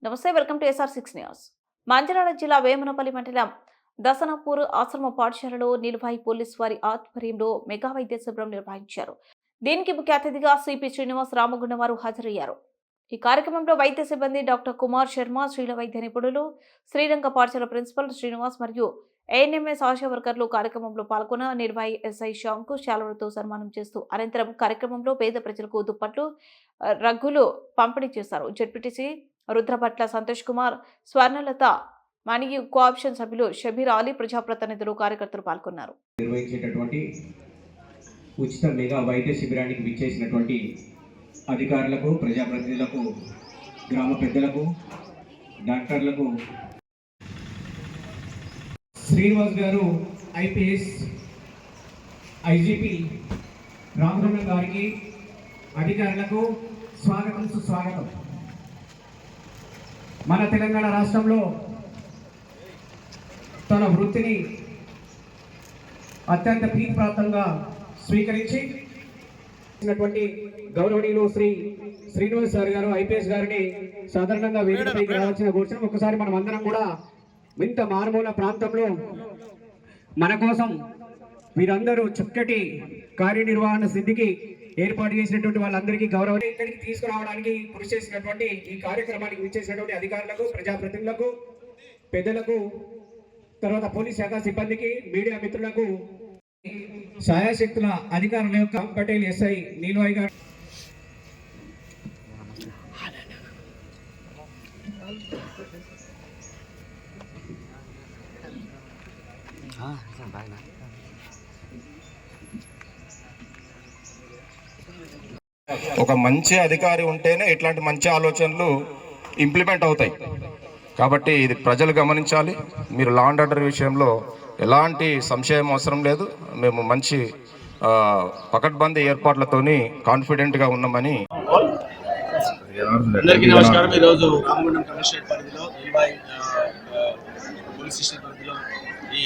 నమస్తే, welcome to SR6 news. Mancherial జిల్లా వేమనపల్లి మండలం దసనాపూర్ ఆశ్రమ పాఠశాలలో నిలువాయి పోలీసు వారి ఆధ్వర్యంలో మెగా వైద్య శిబిరం నిర్వహించారు. దీనికి ముఖ్య అతిథిగా సిపి శ్రీనివాస్ రామగుండం వారు హాజరయ్యారు. ఈ కార్యక్రమంలో వైద్య సిబ్బంది డాక్టర్ కుమార్ శర్మ, స్త్రీల వైద్య నిపుణులు, శ్రీరంగ పాఠశాల ప్రిన్సిపల్ శ్రీనివాస్ మరియు ANMS ఆశా వర్కర్లు కార్యక్రమంలో పాల్గొన్న నిర్వాయి SI శ్యామ్కు శాలువలతో సన్మానం చేస్తూ అనంతరం కార్యక్రమంలో పేద ప్రజలకు దుప్పట్లు, రగ్గులు పంపిణీ చేశారు. జెడ్పీటీసీ రుద్రభట్ల సంతోష్ కుమార్, స్వర్ణలత, మరియు కోఆప్షన్ సభ్యులు షబీర్ అలీ, ప్రజాప్రతినిధులు, కార్యకర్తలు పాల్గొన్నారు. నిర్వహించేటటువంటి ఉచిత మెగా వైద్య శిబిరానికి విచ్చేసినటువంటి అధికారులకు, ప్రజాప్రతినిధులకు, గ్రామ పెద్దలకు, డాక్టర్లకు, శ్రీనివాస్ గారు IPS IGP రామగుండం గారికి, అధికారులకు స్వాగతం, సుస్వాగతం. మన తెలంగాణ రాష్ట్రంలో తన వృత్తిని అత్యంత ప్రీతిప్రాప్తంగా స్వీకరించి గౌరవనీయులు శ్రీనివాస్ సార్ గారు IPS గారిని సాధారణంగా వేదికపైకి రావాల్సిన కూర్చొని ఒకసారి మనం అందరం కూడా ఇంత మారుమూల ప్రాంతంలో మన కోసం వీరందరూ చక్కటి కార్యనిర్వహణ సిద్ధికి ఏర్పాటు చేసినటువంటి వాళ్ళందరికీ గౌరవం ఇక్కడికి తీసుకురావడానికి కృషి చేసినటువంటి ఈ కార్యక్రమానికి విచ్చేసినటువంటి అధికారులకు, ప్రజాప్రతినిధులకు, పెద్దలకు, తర్వాత పోలీస్ శాఖ సిబ్బందికి, మీడియా మిత్రులకు, ఛాయాశక్తుల అధికారుల యొక్క పటేల్ SI నీలవాయి గారు, ఒక మంచి అధికారి ఉంటేనే ఇట్లాంటి మంచి ఆలోచనలు ఇంప్లిమెంట్ అవుతాయి. కాబట్టి ఇది ప్రజలు గమనించాలి. మీరు లా అండ్ ఆర్డర్ విషయంలో ఎలాంటి సంశయం అవసరం లేదు. మేము మంచి పకడ్బందీ ఏర్పాట్లతోని కాన్ఫిడెంట్గా ఉన్నామని. అందరికీ నమస్కారం. ఈరోజు రామగుండం కమిషనరేట్ పరిధిలో పోలీస్ స్టేషన్ పరిధిలో ఈ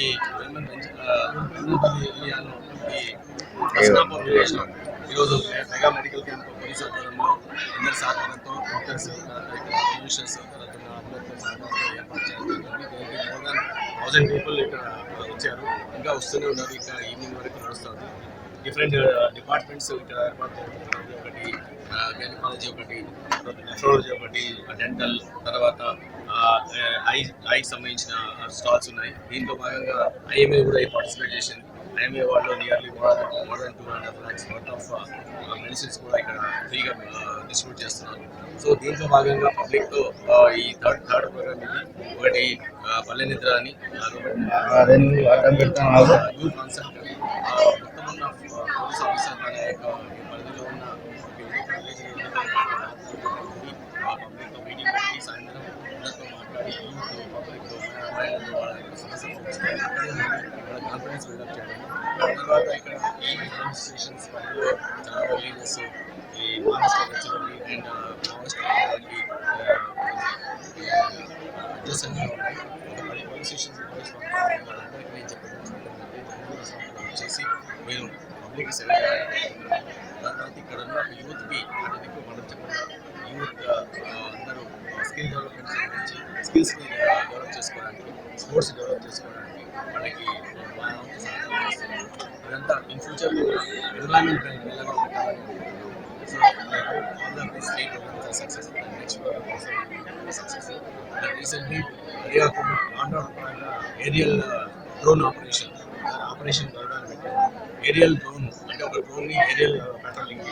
ఈరోజు మెగా మెడికల్ క్యాంప్ పోలీస్ ఆధ్వర్యంలో అందరి సహకారంతో, డాక్టర్స్, యూనిషన్స్, అందరితో సహకారంతో ఏర్పాటు చేయడం జరిగింది. మోర్ దాన్ 1000 పీపుల్ ఇక్కడ వచ్చారు. ఇంకా వస్తూనే ఉన్నారు. ఇంకా ఈవినింగ్ వరకు నడుస్తుంది. డిఫరెంట్ డిపార్ట్మెంట్స్ ఇక్కడ ఏర్పాటు చేయడం, ఒకటి గైనకాలజీ, ఒకటి నెఫ్రాలజీ, ఒకటి డెంటల్, తర్వాత ఐకి సంబంధించిన స్టాల్స్ ఉన్నాయి. దీంట్లో భాగంగా IMA కూడా పార్టిసిపేట్ చేసింది. IMA వాళ్ళు nearly more than 2.5 lakhs worth of medicines కూడా ఇక్కడ ఫ్రీగా డిస్ట్రిబ్యూట్ చేస్తున్నారు. సో దీంట్లో భాగంగా పబ్లిక్తో ఈ థర్డ్ ప్రోగ్రామ్ ఇది. ఒకటి పల్లె నిద్ర అని, యూత్ కాన్సెప్ట్, మొత్తం ఉన్న పోలీస్ ఆఫీసర్ అనే పరిధిలో ఉన్న పబ్లిక్తో మీటింగ్ పెట్టి సాయంత్రం అందరితో మాట్లాడి యూత్, పబ్లిక్తో, వాళ్ళ సమస్యలు కాన్ఫిడెన్స్ బిల్డప్ చేయడం. తర్వాత ఇక్కడ ఈ అడ్మినిస్ట్రేషన్స్ పరిధిలో చాలా విలేజెస్, ఈ మహారాష్ట్ర గచ్చిబౌలి అండ్ మహారాష్ట్రకి అడ్జసెంట్గా ఉన్నాయి. ఒక 10 పోలీస్ స్టేషన్స్ వాళ్ళందరికీ నేను చెప్పడం వచ్చేసి మీరు పబ్లిక్ సేవ చేయాలి. తర్వాత ఇక్కడ ఉన్న యూత్కి అన్నిటికీ మనం చెప్పకుండా యూత్ అందరూ స్కిల్ డెవలప్మెంట్స్ గురించి, స్కిల్స్ని డెవలప్ చేసుకోవడానికి, స్పోర్ట్స్ డెవలప్ చేసుకోవడానికి వాళ్ళకి సహాయం చేస్తున్నారు. ఇదంతా ఇన్ ఫ్యూచర్లో ఎన్విరాన్మెంట్ ఎలాగో పెట్టాలని. So all of this state programmes success, next programme success. Recently aerial drone operation గౌరవాన్ని పెట్టారు. ఏరియల్ డ్రోన్ అంటే ఒక డ్రోన్ని ఏరియల్ పెట్రోలింగ్